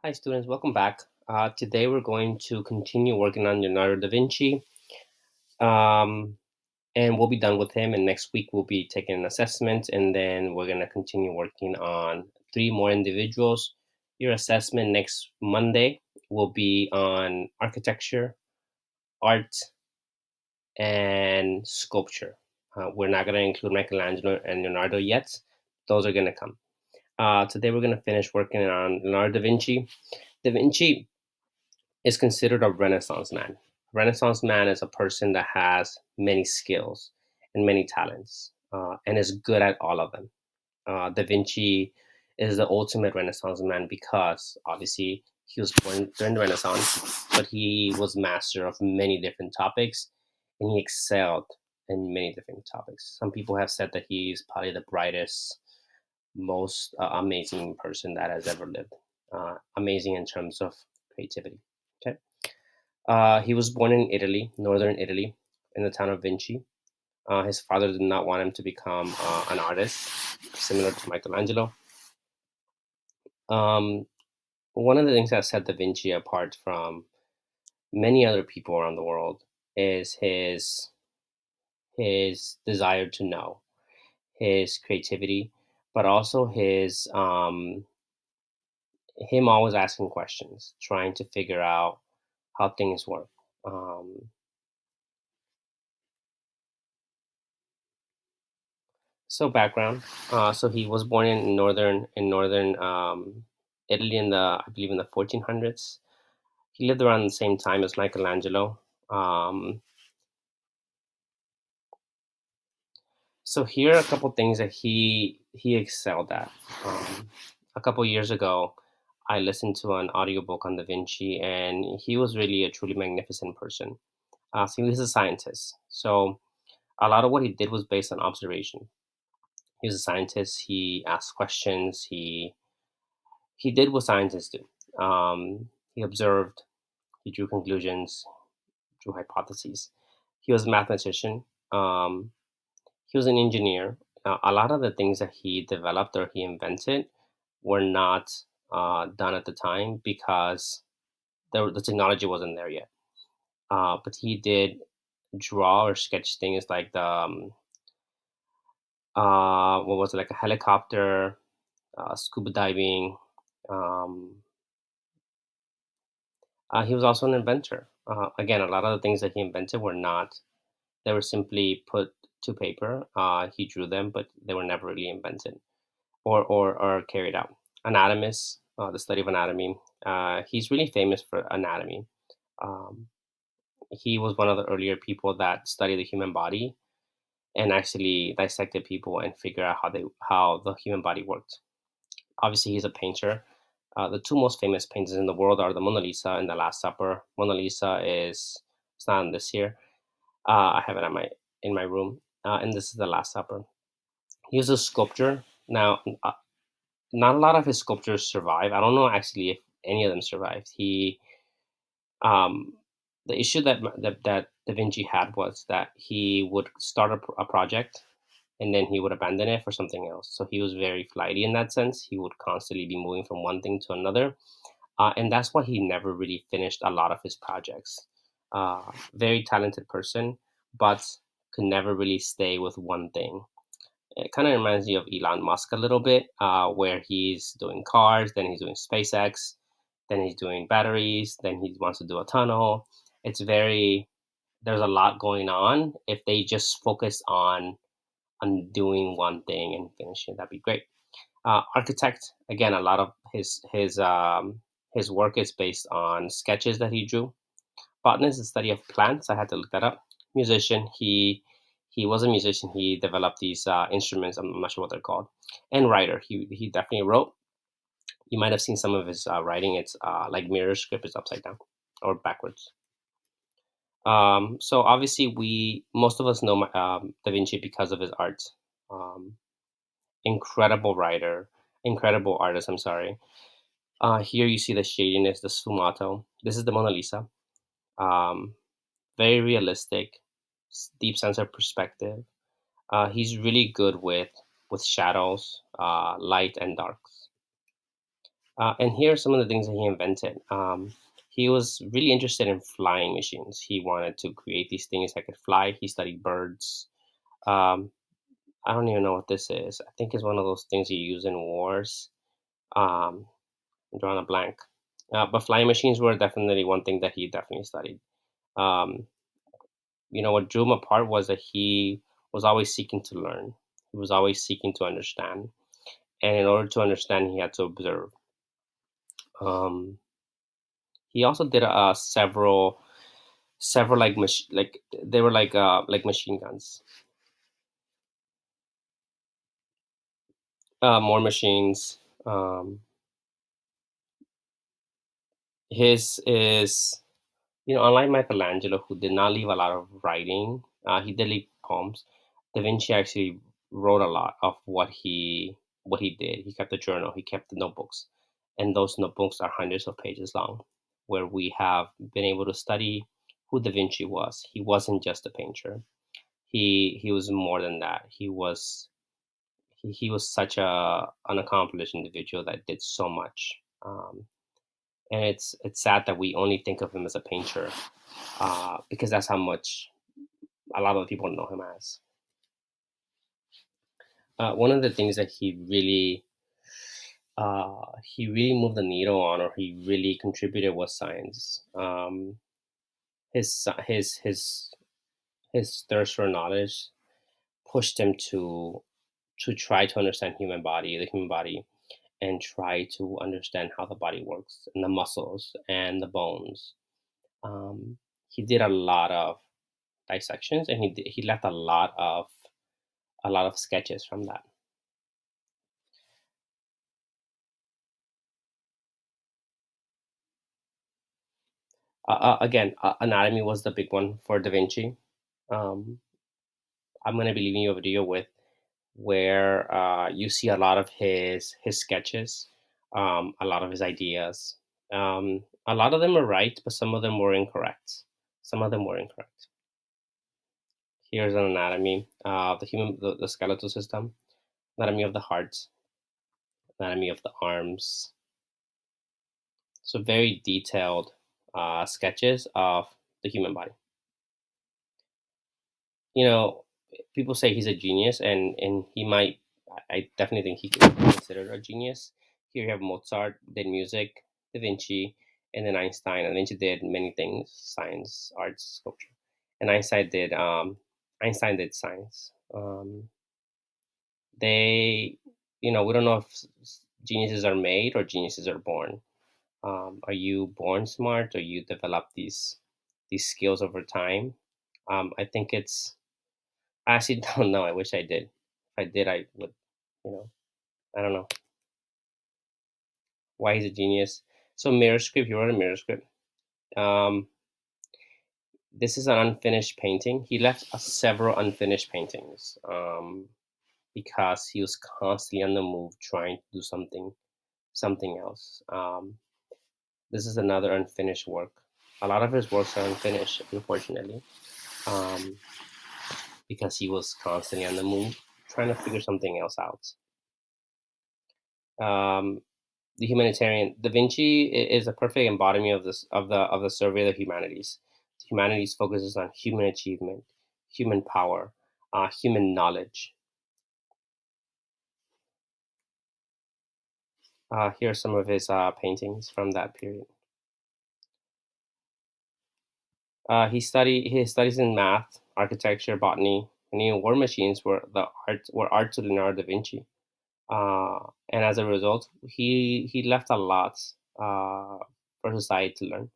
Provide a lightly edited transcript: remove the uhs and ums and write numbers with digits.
Hi, students. Welcome back. Today we're going to continue working on Leonardo da Vinci, um, and we'll be done with him. And next week we'll be taking an assessment, and then we're going to continue working on three more individuals. Your assessment next Monday will be on architecture, art, and sculpture. We're not going to include Michelangelo and Leonardo yet; those are going to come. Today we're going to finish working on Leonardo da Vinci. Da Vinci is considered a Renaissance man. Renaissance man is a person that has many skills and many talents and is good at all of them. Da Vinci is the ultimate Renaissance man because obviously he was born during the Renaissance, but he was master of many different topics and he excelled in many different topics. Some people have said that he's probably the brightest, most amazing person that has ever lived. Amazing in terms of creativity. Okay. He was born in Italy, northern Italy, in the town of Vinci. His father did not want him to become an artist, similar to Michelangelo. Um, One of the things that set Da Vinci apart from many other people around the world is his desire to know, his creativity, but also his him always asking questions, trying to figure out how things work. Um, So background. So he was born in northern Italy in the I believe in the 1400s. He lived around the same time as Michelangelo. Um, so here are a couple things that he excelled at. A couple years ago, I listened to an audiobook on Da Vinci, and he was really a truly magnificent person. So he was a scientist. So a lot of what he did was based on observation. He was a scientist. He asked questions. He did what scientists do. He observed, he drew conclusions, drew hypotheses. He was a mathematician. Um, he was an engineer. A lot of the things that he developed or he invented were not done at the time because the technology wasn't there yet. But he did draw or sketch things like what was it, like a helicopter, scuba diving. Um, he was also an inventor. Again, a lot of the things that he invented were not, they were simply put to paper. He drew them, but they were never really invented or carried out. Anatomist, the study of anatomy. He's really famous for anatomy. Um, he was one of the earlier people that studied the human body and actually dissected people and figure out how the human body worked. Obviously, he's a painter. The two most famous paintings in the world are the Mona Lisa and the Last Supper. Mona Lisa is, it's not in this here. I have it on my in my room, and this is the Last Supper. He was a sculptor. Now, not a lot of his sculptures survive. I don't know actually if any of them survived. Um, the issue that Da Vinci had was that he would start a project and then he would abandon it for something else. So he was very flighty in that sense. He would constantly be moving from one thing to another, and that's why he never really finished a lot of his projects. Very talented person, but could never really stay with one thing. It kind of reminds me of Elon Musk a little bit, where he's doing cars, then he's doing SpaceX, then he's doing batteries, then he wants to do a tunnel. It's very, there's a lot going on. If they just focus on doing one thing and finishing, that'd be great. Architect, again, a lot of his work is based on sketches that he drew. Botanist is the study of plants. I had to look that up. Musician, he was a musician. He developed these instruments. I'm not sure what they're called. And writer, he definitely wrote. You might have seen some of his writing. It's like mirror script is upside down or backwards. So obviously, we most of us know Da Vinci because of his art. Um, Incredible writer, incredible artist. I'm sorry. Here you see the shadiness, the sfumato. This is the Mona Lisa. Um, Very realistic, deep sense of perspective. He's really good with shadows, light and darks. And here are some of the things that he invented. He was really interested in flying machines. He wanted to create these things that could fly. He studied birds. Um, I don't even know what this is. I think it's one of those things you use in wars. Um, I'm drawing a blank. But flying machines were definitely one thing that he definitely studied. Um, what drew him apart was that he was always seeking to learn. He was always seeking to understand, and in order to understand, he had to observe. Um, he also did several like they were like machine guns, more machines. Um, his is Unlike Michelangelo, who did not leave a lot of writing, he did leave poems. Da Vinci actually wrote a lot of what he did. He kept a journal, he kept the notebooks, and those notebooks are hundreds of pages long, where we have been able to study who Da Vinci was. He wasn't just a painter. He was more than that. He was such an accomplished individual that did so much. And it's sad that we only think of him as a painter, because that's how much a lot of the people know him as. One of the things that he really moved the needle on, or he really contributed, was science. His sci- his thirst for knowledge pushed him to try to understand the human body, and try to understand how the body works, and the muscles and the bones. He did a lot of dissections, and he left a lot of sketches from that. Again, anatomy was the big one for Da Vinci. Um, I'm going to be leaving you a video with where you see a lot of his sketches, a lot of his ideas. A lot of them are right, but some of them were incorrect. Some of them were incorrect. Here's an anatomy of the skeletal system, anatomy of the heart, anatomy of the arms. So very detailed sketches of the human body. you know, People say he's a genius, and he might. I definitely think he could be considered a genius. Here you have Mozart did music, Da Vinci, and then Einstein. Da Vinci did many things: science, arts, sculpture, and Einstein did science. They, we don't know if geniuses are made or geniuses are born. Are you born smart, or you develop these skills over time? I think I actually don't know. I wish I did. If I did, I would, you know, I don't know why he's a genius. So mirror script, he wrote a mirror script. Um, this is an unfinished painting. He left several unfinished paintings, because he was constantly on the move, trying to do something else. This is another unfinished work. A lot of his works are unfinished, unfortunately, um, because he was constantly on the move, trying to figure something else out. Um, the humanitarian Da Vinci is a perfect embodiment of the survey of the humanities. The humanities focuses on human achievement, human power, human knowledge. Here are some of his paintings from that period. His studies in math, architecture, botany, and even war machines were art to Leonardo da Vinci. And as a result, he left a lot for society to learn.